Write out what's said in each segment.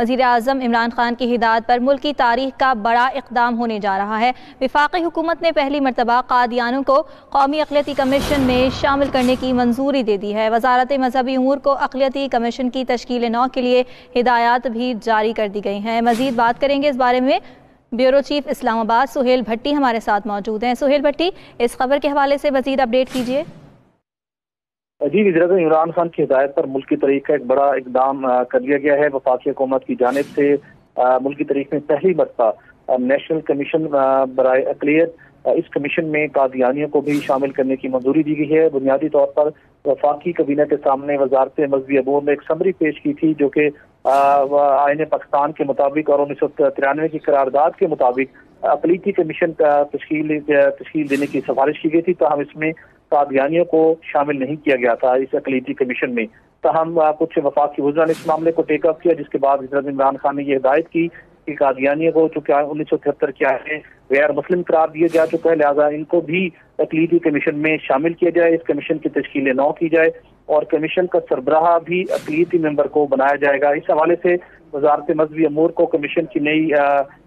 वज़ीर आज़म इमरान खान की हिदायत पर मुल्क की तारीख का बड़ा इक़दाम होने जा रहा है। वफाकी हुकूमत ने पहली मरतबा कादियानों को कौमी अक़लियती कमीशन में शामिल करने की मंजूरी दे दी है। वज़ारत मज़हबी उमूर को अक़लियती कमीशन की तश्कील नौ के लिए हिदायत भी जारी कर दी गई हैं। मज़ीद बात करेंगे इस बारे में। ब्यूरो चीफ इस्लामाबाद सुहेल भट्टी हमारे साथ मौजूद हैं। सुहेल भट्टी, इस खबर के हवाले से मज़ीद अपडेट कीजिए। जी, वज़ीर-ए-आज़म इमरान खान की हिदायत पर मुल्क की तारीख का एक बड़ा इकदाम कर लिया गया है। वफाकी हुकूमत की जानिब से मुल्क की तारीख में पहली मरतबा नेशनल कमीशन बराए अक़लियत, इस कमीशन में कादियानियों को भी शामिल करने की मंजूरी दी गई है। बुनियादी तौर पर वफाकी काबीना के सामने वज़ारत मज़हबी अमूर ने एक समरी पेश की थी, जो कि आईन पाकिस्तान के मुताबिक और 1993 की करारदाद के मुताबिक अक़लियती कमीशन तश्कील देने की सिफारिश की गई थी। ताहम इसमें कादियानियों को शामिल नहीं किया गया था इस अक़लियती कमीशन में। ताहम कुछ वफाकी वज़रा ने इस मामले को टेक अप किया, जिसके बाद हज़रत इमरान खान ने यह हिदायत की कि कादियानियों को चूँकि 1973 के आईन में गैर मुस्लिम करार दिया जा चुका है, लिहाजा इनको भी अक़लियती कमीशन में शामिल किया जाए। इस कमीशन की तश्कील नौ की जाए और कमीशन का सरबराह भी अक़लियती मेंबर को बनाया जाएगा। इस हवाले से वज़ारत मज़हबी अमूर को कमीशन की नई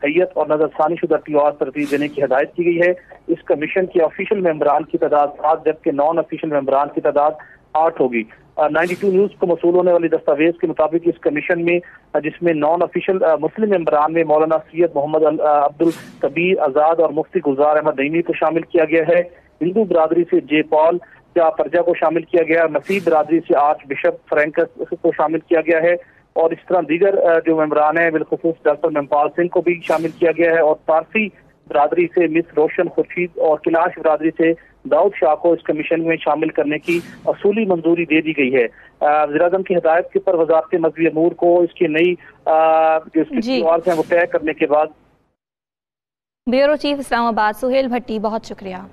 हैयत और नज़रसानी शुदा टीआर तरतीब देने की हिदायत की गई है। इस कमीशन के ऑफिशियल मेंबरान की तादाद 7 जबकि नॉन ऑफिशियल मेंबरान की तादाद 8 होगी। 92 न्यूज़ को मसूल होने वाली दस्तावेज के मुताबिक इस कमीशन में, जिसमें नॉन ऑफिशियल मुस्लिम मेंबरान में मौलाना सैयद मोहम्मद अब्दुल कबीर आज़ाद और मुफ्ती गुलजार अहमद नईमी को शामिल किया गया है। हिंदू बरादरी से जे पॉल परजा को शामिल किया गया है। मसीह बरादरी से आर्च बिशप फ्रैंकस को शामिल किया गया है और इस तरह दीगर जो मेंबरान हैं बिलखुसूस डॉक्टर मेमपाल सिंह को भी शामिल किया गया है। और पारसी बरादरी से मिस रोशन खुर्शीद और किलाश बरादरी से दाऊद शाह को इस कमीशन में शामिल करने की असूली मंजूरी दे दी गई है। वज़ीर-ए-आज़म की हिदायत के पर वज़ारत मज़हबी अमूर को इसकी नई जो इसकी वो तय करने के बाद। ब्यूरो चीफ इस्लामाबाद सुहेल भट्टी, बहुत शुक्रिया।